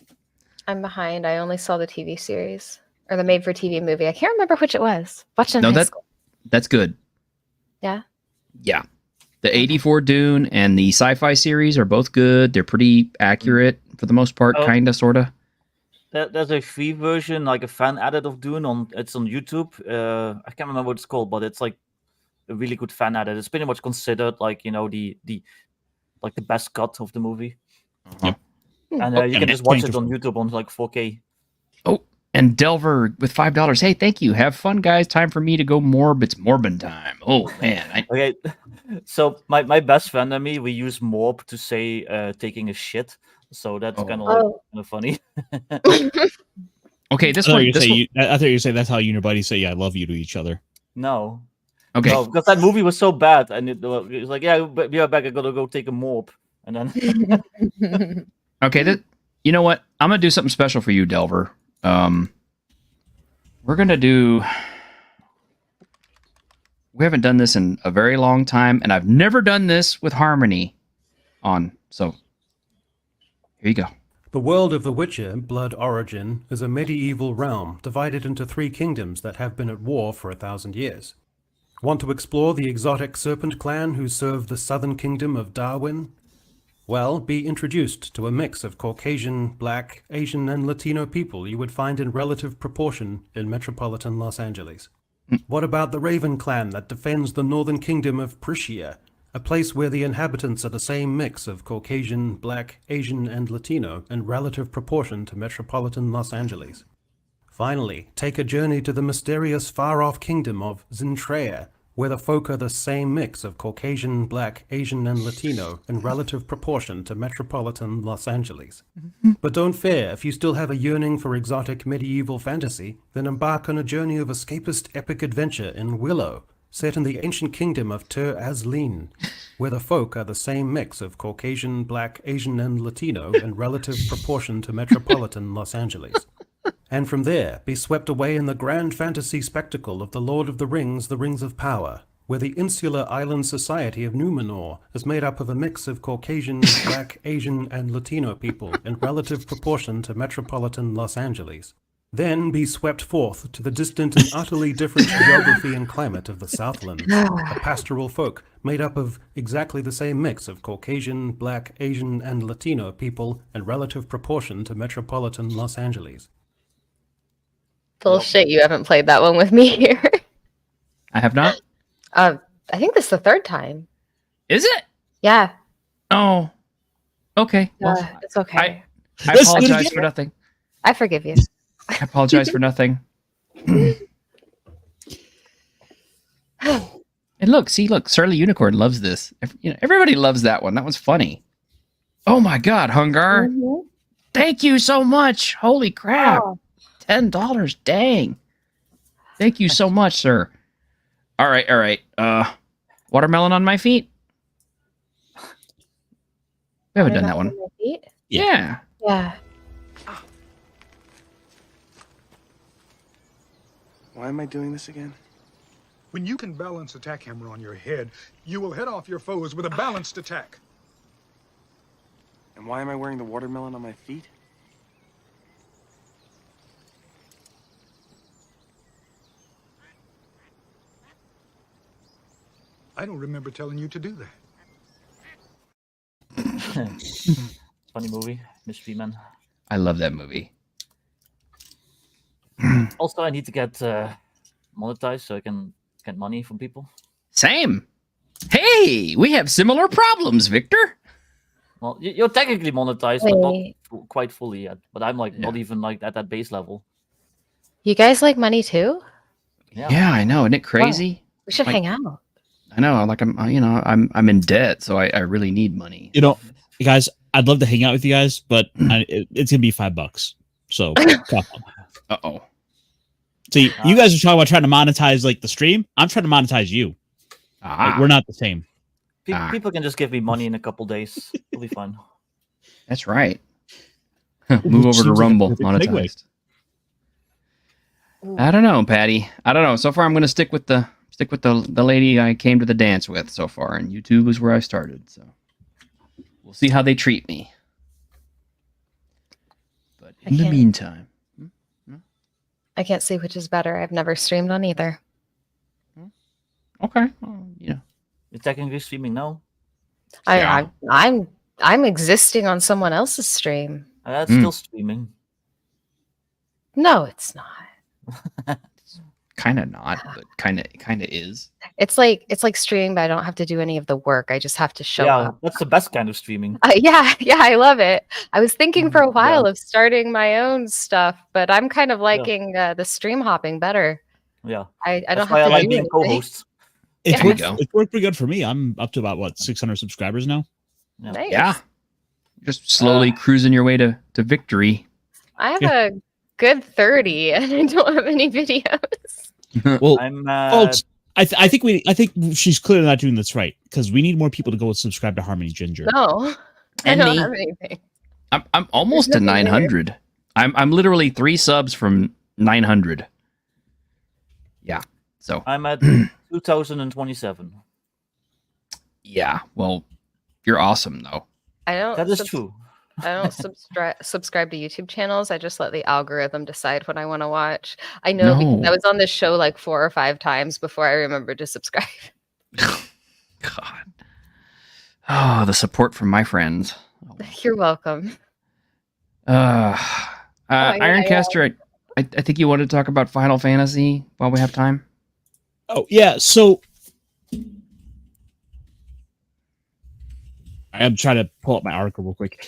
I'm behind. I only saw the TV series or the made-for-TV movie. I can't remember which it was. Watching No, high school. That's good. Yeah. Yeah. The 84 Dune and the sci-fi series are both good. They're pretty accurate for the most part, kind of, sort of. There's a free version, like a fan edit of Dune. It's on YouTube. I can't remember what it's called, but it's like a really good fan edit. It's pretty much considered like the best cut of the movie. Yep. And you can just watch it on YouTube on like 4K. Oh, and Delver with $5. Hey, thank you. Have fun, guys. Time for me to go morb. It's morbin time. Oh man. Okay, so my best friend and me, we use morb to say taking a shit. So that's kind of funny. Okay, this I one. thought you say that's how you and your buddies say "I love you" to each other. No. Okay. No, because that movie was so bad, and it was like, yeah, but we are back. I gotta go take a morb, and then. Okay, you know what? I'm gonna do something special for you, Delver. We're gonna do. We haven't done this in a very long time, and I've never done this with Harmony on. So here you go. The world of The Witcher, Blood Origin, is a medieval realm divided into 3 kingdoms that have been at war for 1,000 years. Want to explore the exotic serpent clan who serve the southern kingdom of Darwin? Well, be introduced to a mix of Caucasian, Black, Asian, and Latino people you would find in relative proportion in metropolitan Los Angeles. What about the Raven clan that defends the northern kingdom of Prussia, a place where the inhabitants are the same mix of Caucasian, Black, Asian, and Latino in relative proportion to metropolitan Los Angeles? Finally, take a journey to the mysterious far-off kingdom of Zintrea, where the folk are the same mix of Caucasian, Black, Asian, and Latino in relative proportion to metropolitan Los Angeles. But don't fear, if you still have a yearning for exotic medieval fantasy, then embark on a journey of escapist epic adventure in Willow, set in the ancient kingdom of Ter Azlin, where the folk are the same mix of Caucasian, Black, Asian, and Latino in relative proportion to metropolitan Los Angeles. And from there, be swept away in the grand fantasy spectacle of The Lord of the Rings of Power, where the insular island society of Numenor is made up of a mix of Caucasian, Black, Asian, and Latino people in relative proportion to metropolitan Los Angeles. Then be swept forth to the distant and utterly different geography and climate of the Southlands, a pastoral folk made up of exactly the same mix of Caucasian, Black, Asian, and Latino people in relative proportion to metropolitan Los Angeles. Bullshit, you haven't played that one with me here. I have not. I think this is the 3rd time. Is it? Yeah. Oh. Okay. Well, it's okay. I apologize for nothing. I forgive you. I apologize for nothing. And look, Surly Unicorn loves this. Everybody loves that one. That one's funny. Oh my God, Hungar. Mm-hmm. Thank you so much. Holy crap. Oh. $10. Dang. Thank you so much, sir. All right. Watermelon on my feet. We haven't done that one. On my feet? Yeah. Yeah. Why am I doing this again? When you can balance attack hammer on your head, you will head off your foes with a balanced attack. And why am I wearing the watermelon on my feet? I don't remember telling you to do that. Funny movie, Mystery Man. I love that movie. Also, I need to get monetized so I can get money from people. Same. Hey, we have similar problems, Victor. Well, you're technically monetized, but not quite fully yet. But I'm like not even like at that base level. You guys like money too? Yeah, I know. Isn't it crazy? We should hang out. I know. Like I'm in debt, so I really need money. You know, guys, I'd love to hang out with you guys, but it's gonna be $5. So, uh-oh. See, you guys are talking about trying to monetize like the stream. I'm trying to monetize you. Like, we're not the same. People can just give me money in a couple days. It'll be fun. That's right. Move over to Rumble, monetized. I don't know, Patty. I don't know. So far, I'm going to stick with the lady I came to the dance with so far, and YouTube is where I started. So we'll see how they treat me. But in the meantime, I can't see which is better. I've never streamed on either. Okay. Well, you're technically streaming now. I'm existing on someone else's stream. That's still streaming. No, it's not. Kind of not, but kind of is. It's like streaming, but I don't have to do any of the work. I just have to show up. That's the best kind of streaming. Yeah, I love it. I was thinking for a while of starting my own stuff, but I'm kind of liking the stream hopping better. Yeah, I don't have to do being co-host. It's worked pretty good for me. I'm up to about 600 subscribers now. Nice. Yeah, just slowly cruising your way to victory. I have a good 30, and I don't have any videos. Well, folks, I think she's clearly not doing this right because we need more people to go and subscribe to Harmony Ginger. No, I don't have anything. I'm almost to 900. I'm literally 3 subs from 900. Yeah, so I'm at 2027. Yeah, well, you're awesome though. That is true. I don't subscribe to YouTube channels. I just let the algorithm decide what I want to watch. I know because I was on this show like 4 or 5 times before I remembered to subscribe. God. Oh, the support from my friends. You're welcome. Ironcaster, I think you wanted to talk about Final Fantasy while we have time. Oh, yeah. So I'm trying to pull up my article real quick.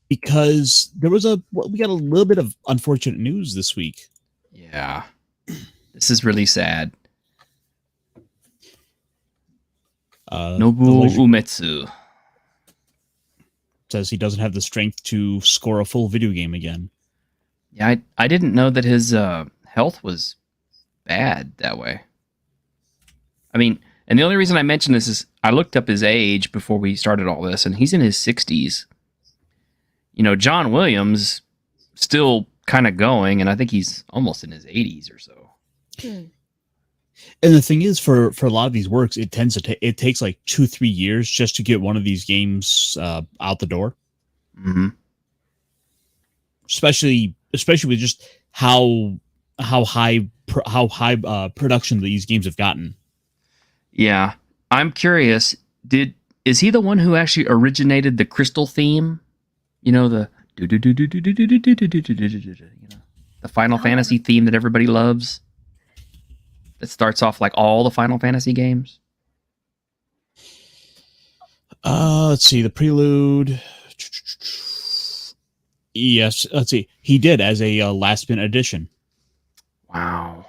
Because we got a little bit of unfortunate news this week. Yeah. This is really sad. Nobuo Uematsu says he doesn't have the strength to score a full video game again. Yeah, I didn't know that his health was bad that way. I mean, and the only reason I mention this is I looked up his age before we started all this, and he's in his 60s. You know, John Williams still kind of going, and I think he's almost in his 80s or so. And the thing is, for a lot of these works, it takes like 2-3 years just to get one of these games out the door. Mm-hmm. Especially with just how high production these games have gotten. Yeah, I'm curious. Is he the one who actually originated the crystal theme? You know, the Final Fantasy theme that everybody loves. That starts off like all the Final Fantasy games. Let's see the prelude. Yes, let's see. He did as a last minute addition. Wow,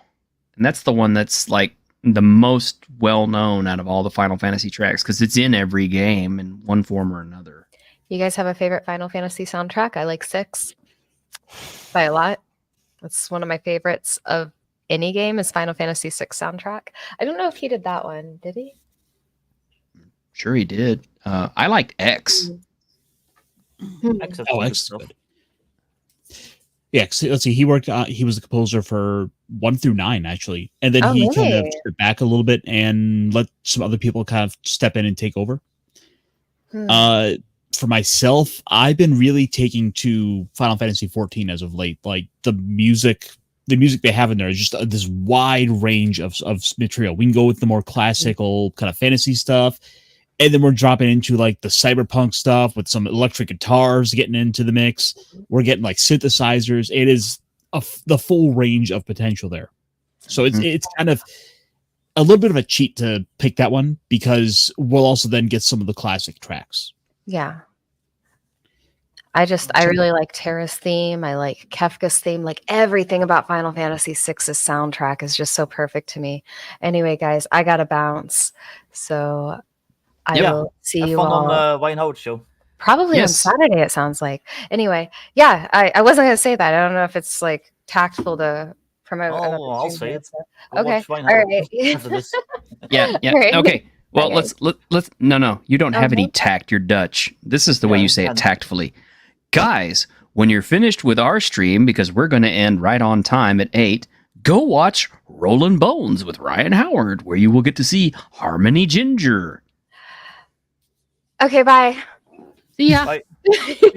and that's the one that's like the most well-known out of all the Final Fantasy tracks because it's in every game in one form or another. You guys have a favorite Final Fantasy soundtrack? I like 6 by a lot. That's one of my favorites of any game is Final Fantasy VI soundtrack. I don't know if he did that one. Did he? Sure, he did. I liked X. X is Oh, good X is stuff. good. Yeah, let's see. He worked. He was the composer for 1 through 9, actually, and then he kind of stepped back a little bit and let some other people kind of step in and take over. For myself, I've been really taking to Final Fantasy 14 as of late. Like the music they have in there is just this wide range of material. We can go with the more classical kind of fantasy stuff, and then we're dropping into like the cyberpunk stuff with some electric guitars getting into the mix. We're getting like synthesizers. It is the full range of potential there. So it's kind of a little bit of a cheat to pick that one because we'll also then get some of the classic tracks. Yeah. I really like Terra's theme. I like Kefka's theme. Like everything about Final Fantasy VI's soundtrack is just so perfect to me. Anyway, guys, I gotta bounce. So I will see you all on Wine Howard show. Probably on Saturday, it sounds like. Anyway, yeah, I wasn't gonna say that. I don't know if it's like tactful to promote. I'll say it. Okay. All right. Yeah. Right. Okay. Well, let's. No. You don't have any tact. You're Dutch. This is the way you say it tactfully. Guys, when you're finished with our stream, because we're going to end right on time at 8, go watch Rollin' Bones with Ryan Howard, where you will get to see Harmony Ginger. Okay, bye. See ya. Bye.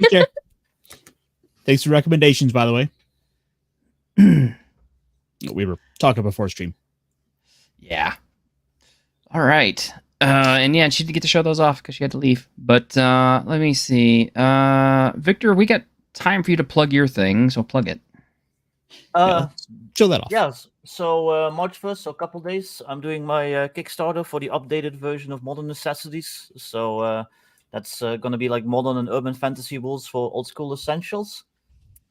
Okay. Thanks for recommendations, by the way. We were talking before stream. Yeah. All right. And yeah, she did get to show those off because she had to leave. But let me see. Victor, we got time for you to plug your thing, so plug it. Show that off. Yeah, so March 1st, so a couple days, I'm doing my Kickstarter for the updated version of Modern Necessities. So that's going to be like modern and urban fantasy rules for old school essentials.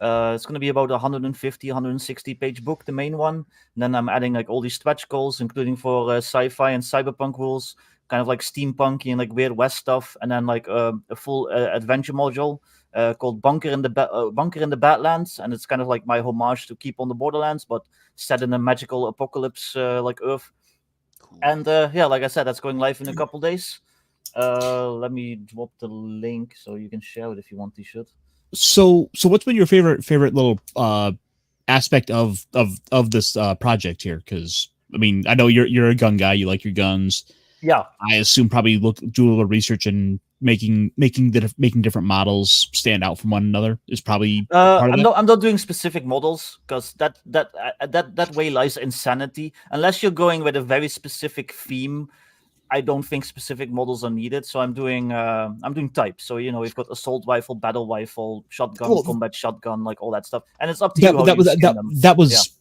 It's going to be about 150, 160 page book, the main one. And then I'm adding like all these stretch goals, including for sci-fi and cyberpunk rules, kind of like steampunky and like Weird West stuff. And then like a full adventure module called Bunker in the Badlands. And it's kind of like my homage to Keep on the Borderlands, but set in a magical apocalypse like Earth. Cool. And yeah, like I said, that's going live in a couple days. Let me drop the link so you can share it if you want to. Should. So what's been your favorite little aspect of this project here? Because I mean, I know you're a gun guy. You like your guns. Yeah. I assume probably do a little research and making different models stand out from one another is probably part of I'm not doing specific models because that way lies insanity. Unless you're going with a very specific theme, I don't think specific models are needed. So I'm doing types. So we've got assault rifle, battle rifle, shotgun, combat shotgun, like all that stuff. And it's up to you.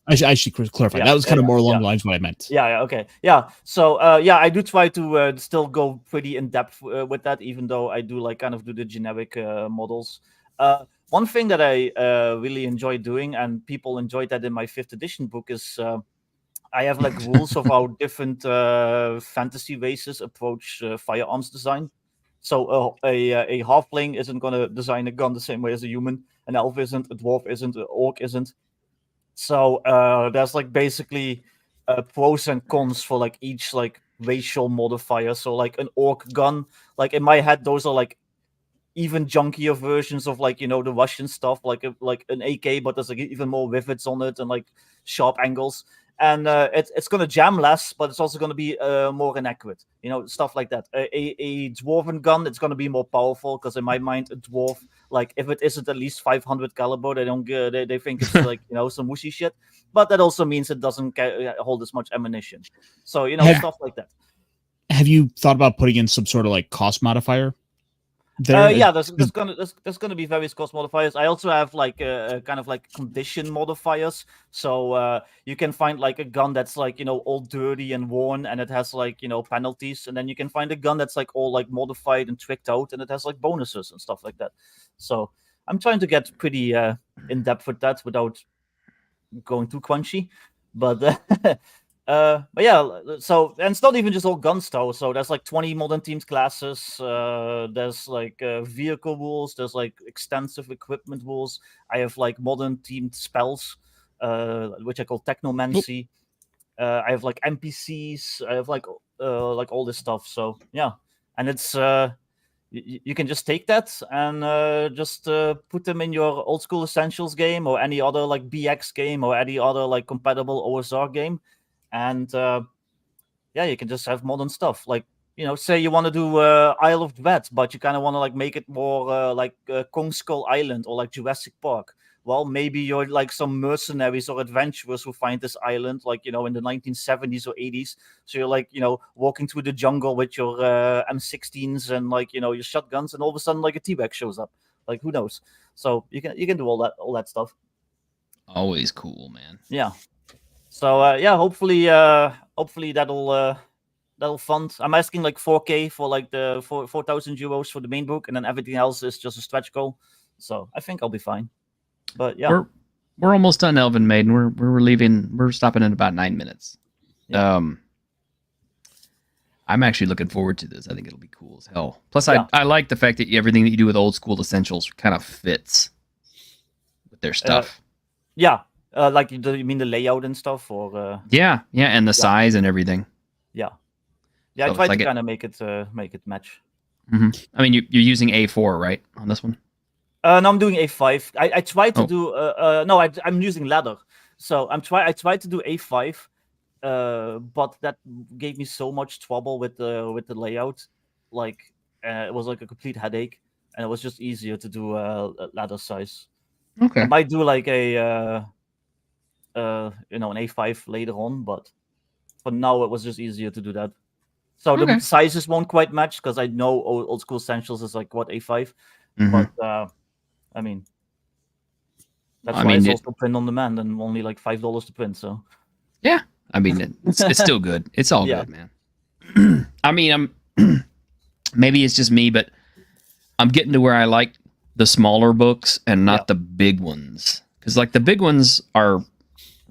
I should clarify. That was kind of more along the lines of what I meant. Yeah. Okay. Yeah. So I do try to still go pretty in depth with that, even though I do like kind of do the generic models. One thing that I really enjoy doing, and people enjoyed that in my 5th edition book, is I have like rules of how different fantasy races approach firearms design. So a halfling isn't going to design a gun the same way as a human. An elf isn't. A dwarf isn't. An orc isn't. So there's like basically pros and cons for like each like racial modifier. So like an orc gun, like in my head, those are like even junkier versions of like the Russian stuff, like an AK, but there's like even more rivets on it and like sharp angles. And it's going to jam less, but it's also going to be more inaccurate, stuff like that. A dwarven gun, it's going to be more powerful because in my mind, a dwarf, like if it isn't at least 500 caliber, they think it's like some whooshy shit. But that also means it doesn't hold as much ammunition. So stuff like that. Have you thought about putting in some sort of like cost modifier? Yeah, there's gonna be various cost modifiers. I also have like kind of like condition modifiers. So you can find like a gun that's like all dirty and worn, and it has like penalties, and then you can find a gun that's like all like modified and tricked out, and it has like bonuses and stuff like that. So I'm trying to get pretty in depth with that without going too crunchy, but. But yeah, so and it's not even just all guns though. So there's like 20 modern teams classes. There's like vehicle rules. There's like extensive equipment rules. I have like modern teamed spells. which I call technomancy. I have like NPCs. I have like all this stuff. So yeah, and it's you can just take that and just put them in your old school essentials game or any other like BX game or any other like compatible OSR game, and yeah, you can just have modern stuff. Like, say you want to do Isle of Dread, but you kind of want to like make it more like Kong Skull Island or like Jurassic Park. Well, maybe you're like some mercenaries or adventurers who find this island, like, in the 1970s or 80s. So you're like, walking through the jungle with your M16s and like, your shotguns, and all of a sudden like a T-Rex shows up. Like, who knows? So you can do all that stuff. Always cool, man. Yeah. So yeah, hopefully that'll fund. I'm asking like 4K for like the 4,000 euros for the main book, and then everything else is just a stretch goal. So I think I'll be fine. But yeah, we're almost done Elven Maiden. We're leaving. We're stopping in about 9 minutes. Yeah. I'm actually looking forward to this. I think it'll be cool as hell. Plus, I like the fact that everything that you do with old school essentials kind of fits with their stuff. Yeah. Like, you mean the layout and stuff, or? Yeah, and the size and everything. Yeah. Yeah, So I tried like to kind of make it match. Mm-hmm. I mean, you're using A4, right, on this one? No, I'm doing A5. I tried to do. No, I'm using ladder. So I tried to do A5, but that gave me so much trouble with the layout. Like, it was like a complete headache, and it was just easier to do a ladder size. Okay. I might do like an A5 later on, but for now it was just easier to do that. So the sizes won't quite match, because I know old school essentials is like what, A5, but I mean, that's why it's also print on demand and only like $5 to print. So yeah, I mean, it's still good. It's all good, man. I mean, maybe it's just me, but I'm getting to where I like the smaller books and not the big ones, because like the big ones are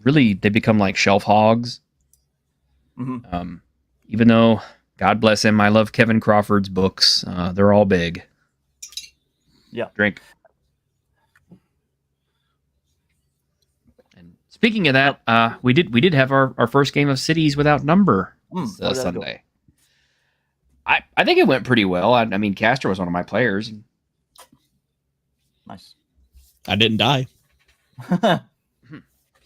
really, they become like shelf hogs. Even though, God bless him, I love Kevin Crawford's books. They're all big. Yeah. Drink. And speaking of that, we did have our first game of Cities Without Number Sunday. I think it went pretty well. I mean, Castor was one of my players. Nice. I didn't die. That's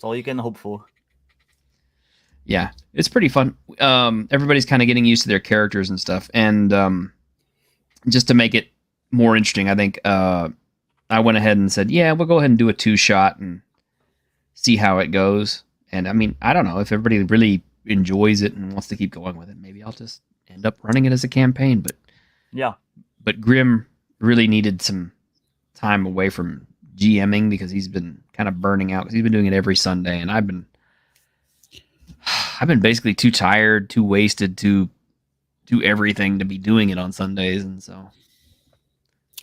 all you can hope for. Yeah, it's pretty fun. Everybody's kind of getting used to their characters and stuff. And just to make it more interesting, I think I went ahead and said, yeah, we'll go ahead and do a 2-shot and see how it goes. And I mean, I don't know if everybody really enjoys it and wants to keep going with it. Maybe I'll just end up running it as a campaign. But yeah, but Grim really needed some time away from GMing, because he's been kind of burning out, because he's been doing it every Sunday, and I've been basically too tired, too wasted to do everything to be doing it on Sundays, and so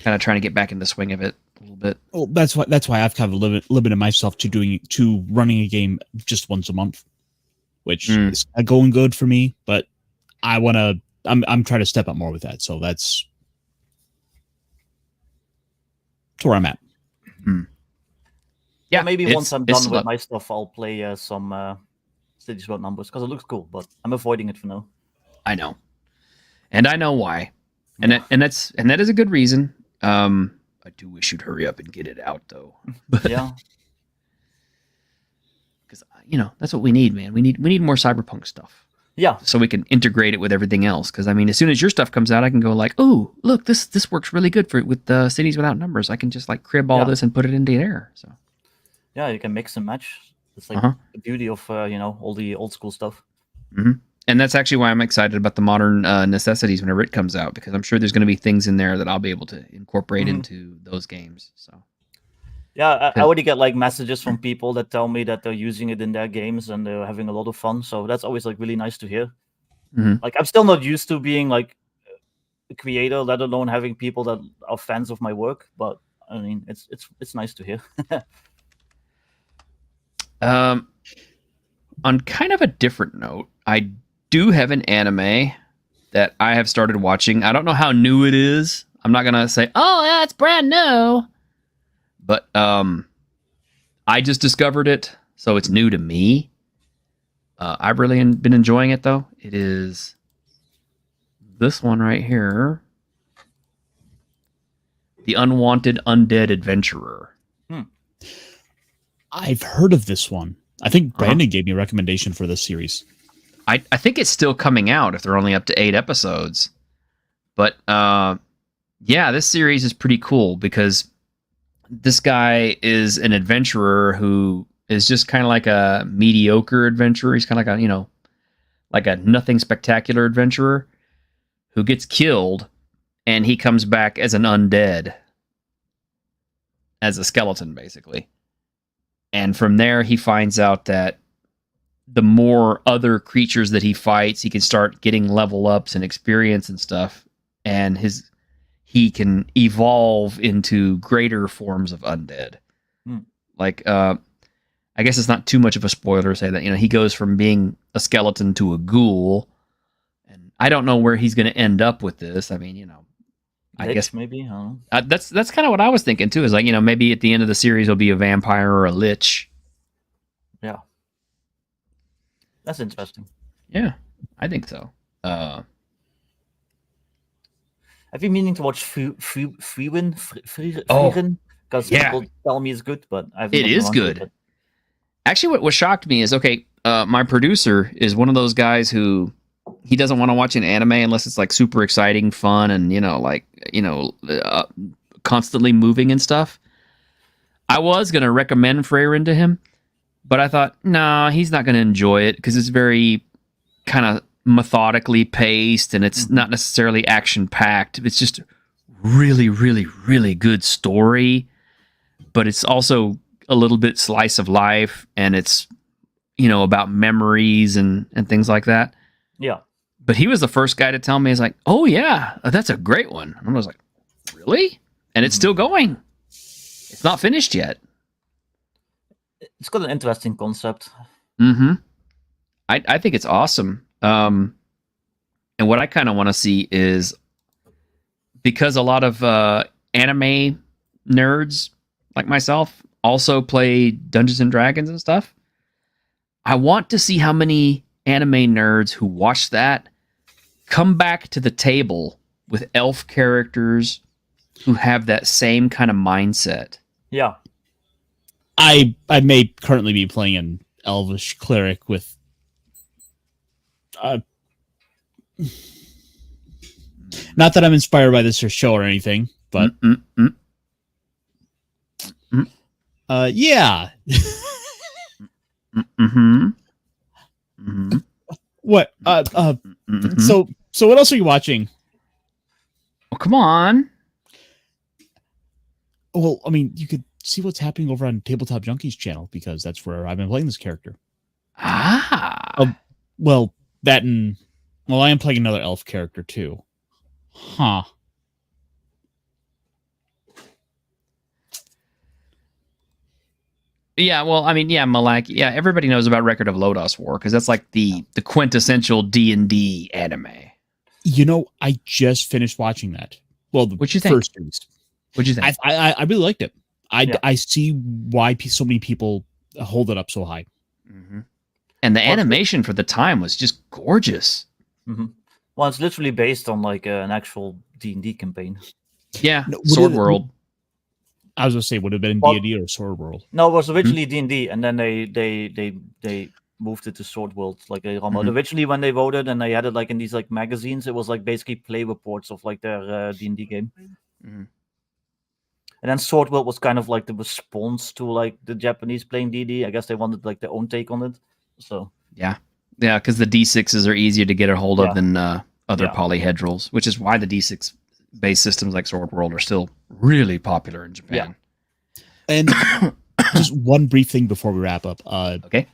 kind of trying to get back in the swing of it a little bit. Well, that's why I've kind of limited myself to running a game just once a month, which is going good for me. But I'm trying to step up more with that. So that's where I'm at. Yeah, maybe once I'm done with my stuff, I'll play some Cities Without Numbers, because it looks cool. But I'm avoiding it for now. I know, and I know why, and that is a good reason. I do wish you'd hurry up and get it out, though. But, yeah, because that's what we need, man. We need more Cyberpunk stuff. Yeah, so we can integrate it with everything else. Because I mean, as soon as your stuff comes out, I can go like, oh, look, this works really good with the Cities Without Numbers. I can just like crib all this and put it into there. So yeah, you can mix and match. It's like the beauty of all the old school stuff. And that's actually why I'm excited about the Modern Necessities whenever it comes out, because I'm sure there's going to be things in there that I'll be able to incorporate into those games. So yeah, I already get like messages from people that tell me that they're using it in their games and they're having a lot of fun. So that's always like really nice to hear. Like, I'm still not used to being like a creator, let alone having people that are fans of my work. But I mean, it's nice to hear. On kind of a different note, I do have an anime that I have started watching. I don't know how new it is. I'm not gonna say, oh yeah, it's brand new. But I just discovered it so it's new to me. I've really been enjoying it, though. It is this one right here. The Unwanted Undead Adventurer. I've heard of this one. I think Brandon gave me a recommendation for this series. I think it's still coming out if they're only up to 8 episodes. But yeah, this series is pretty cool because this guy is an adventurer who is just kind of like a mediocre adventurer. He's kind of like a, like a nothing spectacular adventurer who gets killed, and he comes back as an undead, as a skeleton, basically. And from there, he finds out that the more other creatures that he fights, he can start getting level ups and experience and stuff. And he can evolve into greater forms of undead. Like, I guess it's not too much of a spoiler to say that, he goes from being a skeleton to a ghoul. And I don't know where he's going to end up with this. I mean, I guess maybe, huh? That's kind of what I was thinking too. Is like, maybe at the end of the series he'll be a vampire or a lich. Yeah, that's interesting. Yeah, I think so. I've been meaning to watch Freewin, because people tell me it's good, but it is good. Actually, what shocked me is my producer is one of those guys who he doesn't want to watch an anime unless it's like super exciting, fun, and constantly moving and stuff. I was gonna recommend Freyrin to him, but I thought, nah, he's not gonna enjoy it because it's very kind of methodically paced and it's not necessarily action packed. It's just really, really, really good story, but it's also a little bit slice of life, and it's about memories and things like that. Yeah. But he was the first guy to tell me, he's like, oh yeah, that's a great one. And I was like, really? And it's still going. It's not finished yet. It's got an interesting concept. I think it's awesome. And what I kind of want to see is, because a lot of anime nerds like myself also play Dungeons and Dragons and stuff, I want to see how many anime nerds who watch that come back to the table with elf characters who have that same kind of mindset. Yeah. I may currently be playing an elvish cleric with not that I'm inspired by this show or anything, but yeah. What? So what else are you watching? Oh, come on. Well, I mean, you could see what's happening over on Tabletop Junkies channel, because that's where I've been playing this character. Well, that and I am playing another elf character too. Huh. Yeah, well, I mean, yeah, Malak. Yeah, everybody knows about Record of Lodoss War because that's like the quintessential D&D anime. I just finished watching that. Well, the What'd you think? first series. What'd you think? I really liked it. I see why so many people hold it up so high. And the animation for the time was just gorgeous. Well, it's literally based on like an actual D&D campaign. Yeah, Sword World. I was going to say, would it have been D&D or Sword World? No, it was originally D&D, and then they moved it to Sword World. Like originally, when they voted and they had it like in these like magazines, it was like basically play reports of like their D&D game. And then Sword World was kind of like the response to like the Japanese playing D&D. I guess they wanted like their own take on it. So yeah, because the D6s are easier to get a hold of than other polyhedrals, which is why the D6 based systems like Sword World are still really popular in Japan. And just one brief thing before we wrap up. Okay.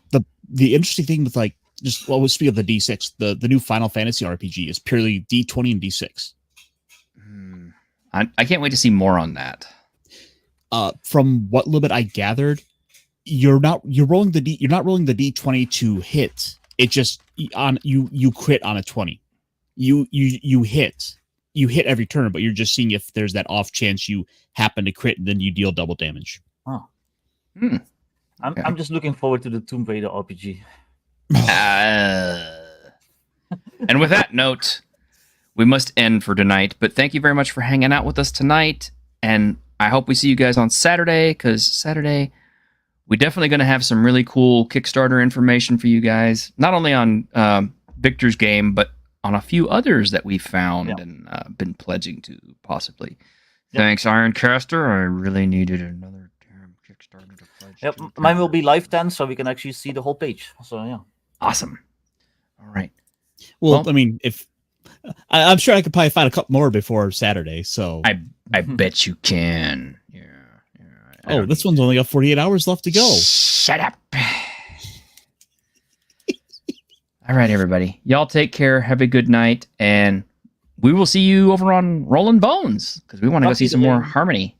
The interesting thing with speaking of the D6, the new Final Fantasy RPG is purely D20 and D6. I can't wait to see more on that. From what little bit I gathered, you're not rolling the D20 to hit. It just you crit on a 20. You hit every turn, but you're just seeing if there's that off chance you happen to crit and then you deal double damage. Oh. I'm just looking forward to the Tomb Raider RPG. And with that note, we must end for tonight. But thank you very much for hanging out with us tonight. And I hope we see you guys on Saturday, because Saturday, we're definitely going to have some really cool Kickstarter information for you guys. Not only on Victor's game, but on a few others that we found and been pledging to, possibly. Thanks, Ironcaster. I really needed another damn Kickstarter to pledge. Yep, mine will be live then, so we can actually see the whole page. So yeah, awesome. All right. Well, I mean, if I'm sure I could probably find a couple more before Saturday. So I bet you can. Yeah. Oh, this one's only got 48 hours left to go. Shut up. All right, everybody. Y'all take care. Have a good night, and we will see you over on Rolling Bones because we want to go see some more Harmony.